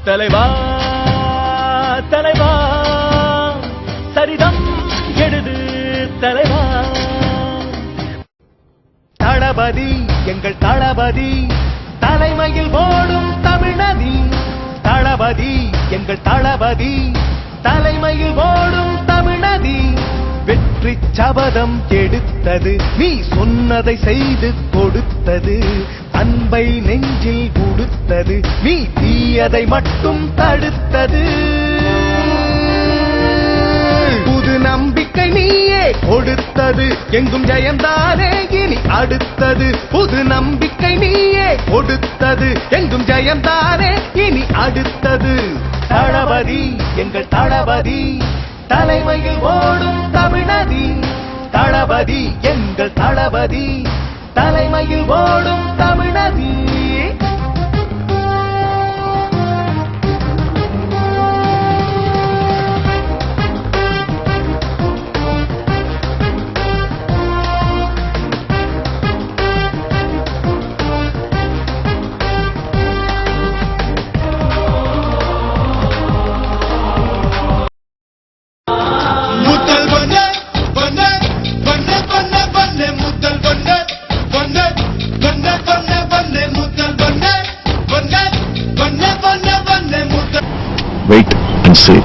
தலைவா தலைவா சரிதம் எழுது தலைவா. தளபதி எங்கள் தளபதி தலைமையில் ஓடும் தமிழ்நதி. தளபதி எங்கள் தளபதி தலைமையில் ஓடும் தமிழ்நதி. வெற்றி சபதம் எடுத்தது, நீ சொன்னதை செய்து கொடுத்தது. அன்பை நெஞ்சில் கொடுத்தது, நீ தீயதை மட்டும் தடுத்தது. புது நம்பிக்கை நீயே கொடுத்தது, எங்கும் ஜெயம்தானே இனி அடுத்தது. புது நம்பிக்கை நீயே கொடுத்தது, எங்கும் ஜெயம்தானே இனி அடுத்தது. தளபதி எங்கள் தளபதி தலைமையில் ஓடும் தமிழ்நதி. தளபதி எங்கள் தளபதி தலைமையில் ஓடும் தமிழ்நதி. Wait and see.